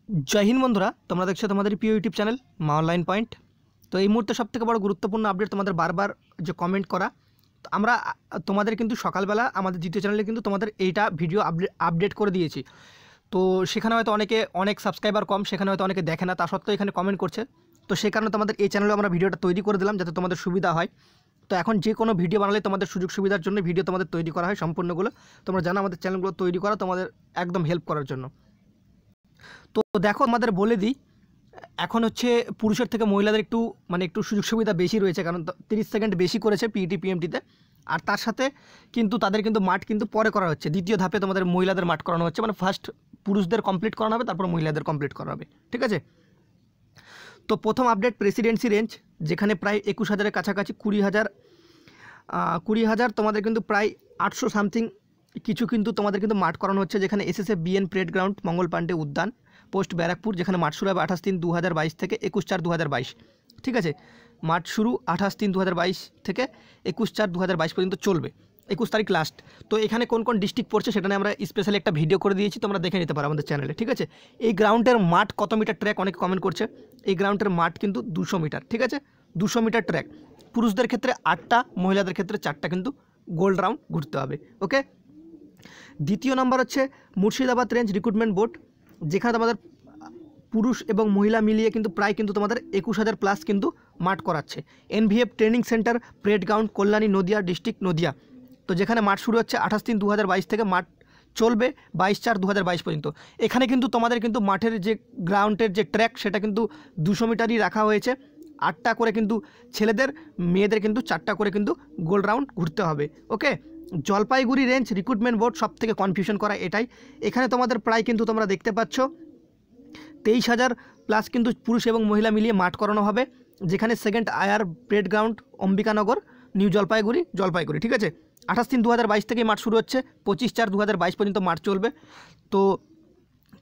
জয় হিন্দ বন্ধুরা, তোমরা দেখছো তোমাদের প্রিয় ইউটিউব চ্যানেল মা অনলাইন পয়েন্ট। তো এই মুহূর্তে সবথেকে বড় গুরুত্বপূর্ণ আপডেট, তোমাদের বারবার যে কমেন্ট করা, তো আমরা তোমাদের কিন্তু সকালবেলা আমাদের দ্বিতীয় চ্যানেলে কিন্তু তোমাদের এইটা ভিডিও আপডেট করে দিয়েছি। তো সেখানে হয়তো অনেক সাবস্ক্রাইবার কম, সেখানে হয়তো অনেকে দেখে না, তা সত্ত্বেও এখানে কমেন্ট করছে। তো সেই কারণে তোমাদের এই চ্যানেলে আমরা ভিডিওটা তৈরি করে দিলাম যাতে তোমাদের সুবিধা হয়। তো এখন যে কোনো ভিডিও বানালে তোমাদের সুযোগ সুবিধার জন্য ভিডিও তোমাদের তৈরি করা হয় সম্পূর্ণগুলো। তোমরা জানো আমাদের চ্যানেলগুলো তৈরি করা তোমাদের একদম হেল্প করার জন্য। তো দেখো আমাদের বলে দিই, এখন হচ্ছে পুরুষের থেকে মহিলাদের একটু সুযোগ সুবিধা বেশি রয়েছে, কারণ 30 সেকেন্ড বেশি করেছে পিইটি পিএমটিতে। আর তার সাথে কিন্তু তাদের কিন্তু মাঠ কিন্তু পরে করা হচ্ছে, দ্বিতীয় ধাপে তোমাদের মহিলাদের মাঠ করানো হচ্ছে, মানে ফার্স্ট পুরুষদের কমপ্লিট করানো হবে, তারপর মহিলাদের কমপ্লিট করা হবে, ঠিক আছে। তো প্রথম আপডেট প্রেসিডেন্সি রেঞ্জ, যেখানে প্রায় 21,000-এর কাছাকাছি 20,000 তোমাদের কিন্তু প্রায় 800 সামথিং কিছু কিন্তু তোমাদের কিন্তু মাঠ করানো হচ্ছে, যেখানে এসএসএফ বিএন প্রেড গ্রাউন্ড, মঙ্গল পাণ্ডে উদ্যান, পোস্ট ব্যারাকপুর, যেখানে মাঠ শুরু হবে 28/3/2022 থেকে 21/4/2022, ঠিক আছে। মাঠ শুরু 28/3/2022 থেকে 21/4/2022 পর্যন্ত চলবে, 21 তারিখ লাস্ট। তো এখানে কোন কোন ডিস্ট্রিক্ট পড়ছে সেটা নিয়ে আমরা স্পেশালি একটা ভিডিও করে দিয়েছি, তোমরা দেখে নিতে পারো আমাদের চ্যানেলে, ঠিক আছে। এই গ্রাউন্ডের মাঠ কত মিটার ট্র্যাক অনেকে কমেন্ট করছে। এই গ্রাউন্ডের মাঠ কিন্তু 200 মিটার, ঠিক আছে, 200 মিটার ট্র্যাক। পুরুষদের ক্ষেত্রে 8টা, মহিলাদের ক্ষেত্রে 4টা কিন্তু গোল্ড রাউন্ড ঘুরতে হবে, ওকে। দ্বিতীয় নম্বর হচ্ছে মুর্শিদাবাদ রেঞ্জ রিক্রুটমেন্ট বোর্ড, যেখানে তোমাদের পুরুষ এবং মহিলা মিলিয়ে কিন্তু প্রায় কিন্তু তোমাদের 21,000 প্লাস কিন্তু মাঠ করাচ্ছে। NVF training centre prayed ground, Kalyani, Nadia district, Nadia. তো যেখানে মাঠ শুরু হচ্ছে 28/3/2022 থেকে মাঠ চলবে 22/4/2022 পর্যন্ত। এখানে কিন্তু তোমাদের কিন্তু মাঠের যে গ্রাউন্ডের যে ট্র্যাক সেটা কিন্তু 200 মিটারই রাখা হয়েছে। 8টা করে কিন্তু ছেলেদের, মেয়েদের কিন্তু 4টা করে কিন্তু গোল রাউন্ড ঘুরতে হবে, ওকে। জলপাইগুড়ি রেঞ্জ রিক্রুটমেন্ট বোর্ড, সব থেকে কনফিউশন করা এটাই। এখানে তোমাদের প্রায় কিন্তু তোমরা দেখতে পাচ্ছ 23,000 প্লাস কিন্তু পুরুষ এবং মহিলা মিলিয়ে মাঠ করানো হবে, যেখানে second air parade ground, Ambikanagar, new Jalpaiguri, ঠিক আছে। 28/3/2022 থেকে মাঠ শুরু হচ্ছে, 25/4/2022 পর্যন্ত মাঠ চলবে। তো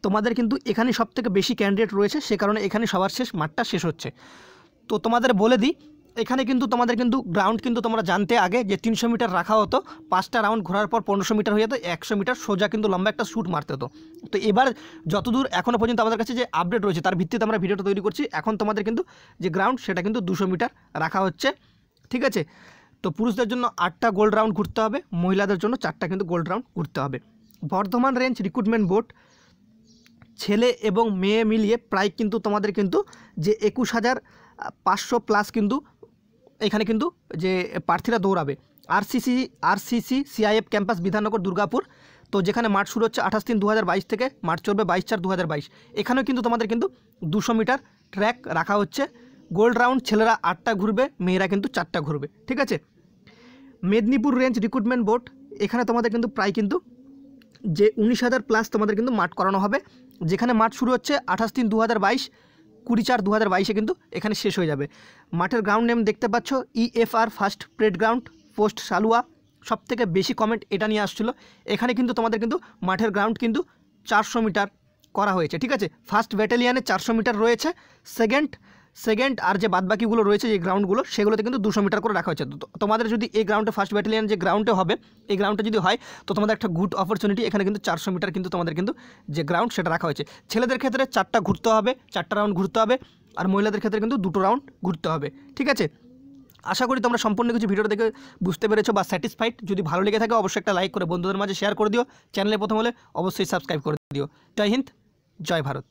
তোমাদের কিন্তু এখানে সব থেকে বেশি ক্যান্ডিডেট রয়েছে, সে কারণে এখানে সবার শেষ মাঠটা শেষ হচ্ছে। তো তোমাদের বলে দিই, এখানে কিন্তু তোমাদের কিন্তু গ্রাউন্ড কিন্তু তোমরা জানতে আগে যে 300 মিটার রাখা হতো, 5টা রাউন্ড ঘোরার পর 1500 মিটার হয়ে যেত, 100 মিটার সোজা কিন্তু লম্বা একটা শ্যুট মারতে হতো। তো এবার যতদূর এখনও পর্যন্ত আমাদের কাছে যে আপডেট রয়েছে তার ভিত্তিতে আমরা ভিডিওটা তৈরি করছি। এখন তোমাদের কিন্তু যে গ্রাউন্ড সেটা কিন্তু 200 মিটার রাখা হচ্ছে, ঠিক আছে। তো পুরুষদের জন্য 8টা গোল্ড রাউন্ড ঘুরতে হবে, মহিলাদের জন্য 4টা কিন্তু গোল্ড রাউন্ড ঘুরতে হবে। বর্ধমান রেঞ্জ রিক্রুটমেন্ট বোর্ড, ছেলে এবং মেয়ে মিলিয়ে প্রায় কিন্তু তোমাদের কিন্তু যে 21,500 প্লাস কিন্তু এখানে কিন্তু যে প্রার্থীরা দৌড়াবে। RCC CIF campus, Bidhannagar, Durgapur. তো যেখানে মাঠ শুরু হচ্ছে 28/3/2022 থেকে মাঠ চলবে 22/4/2022। এখানেও কিন্তু তোমাদের কিন্তু 200 মিটার ট্র্যাক রাখা হচ্ছে। গোল্ড রাউন্ড ছেলেরা 8টা ঘুরবে, মেয়েরা কিন্তু 4টা ঘুরবে, ঠিক আছে। মেদিনীপুর রেঞ্জ রিক্রুটমেন্ট বোর্ড, এখানে তোমাদের কিন্তু প্রায় কিন্তু যে 19,000 প্লাস তোমাদের কিন্তু মাঠ করানো হবে, যেখানে মাঠ শুরু হচ্ছে 28/3/2022, 20/4/2022 কিন্তু এখানে শেষ হয়ে যাবে। মাঠের গ্রাউন্ড নেম দেখতে পাচ্ছ, EFR first parade ground, post Salua. সব থেকে বেশি কমেন্ট এটা নিয়ে আসছিলো। এখানে কিন্তু তোমাদের কিন্তু মাঠের গ্রাউন্ড কিন্তু 400 মিটার করা হয়েছে, ঠিক আছে। ফার্স্ট ব্যাটালিয়ানে 400 মিটার রয়েছে, সেকেন্ড আর যে বাদবাকিগুলো রয়েছে যে গ্রাউন্ডগুলো সেগুলোতে কিন্তু 200 মিটার করে রাখা হয়েছে। তো তোমাদের যদি এই গ্রাউন্ডে ফার্স্ট ব্যাটালিয়ান যে গ্রাউন্ডে হবে, এই গ্রাউন্ডে যদি হয় তো তোমাদের একটা গুড অপরচুনিটি। এখানে কিন্তু 400 মিটার কিন্তু তোমাদের কিন্তু যে গ্রাউন্ড সেটা রাখা হয়েছে। ছেলেদের ক্ষেত্রে 4টা ঘুরতে হবে, 4টা রাউন্ড ঘুরতে হবে, আর মহিলাদের ক্ষেত্রে কিন্তু 2টো রাউন্ড ঘুরতে হবে, ঠিক আছে। আশা করি তোমরা সম্পূর্ণ কিছু ভিডিও দেখে বুঝতে পেরেছো বা স্যাটিসফাইড। যদি ভালো লেগে থাকে অবশ্যই একটা লাইক করে বন্ধুদের মাঝে শেয়ার করে দিও। চ্যানেলে প্রথম হলে অবশ্যই সাবস্ক্রাইব করে দিও। জয় হিন্দ, জয় ভারত।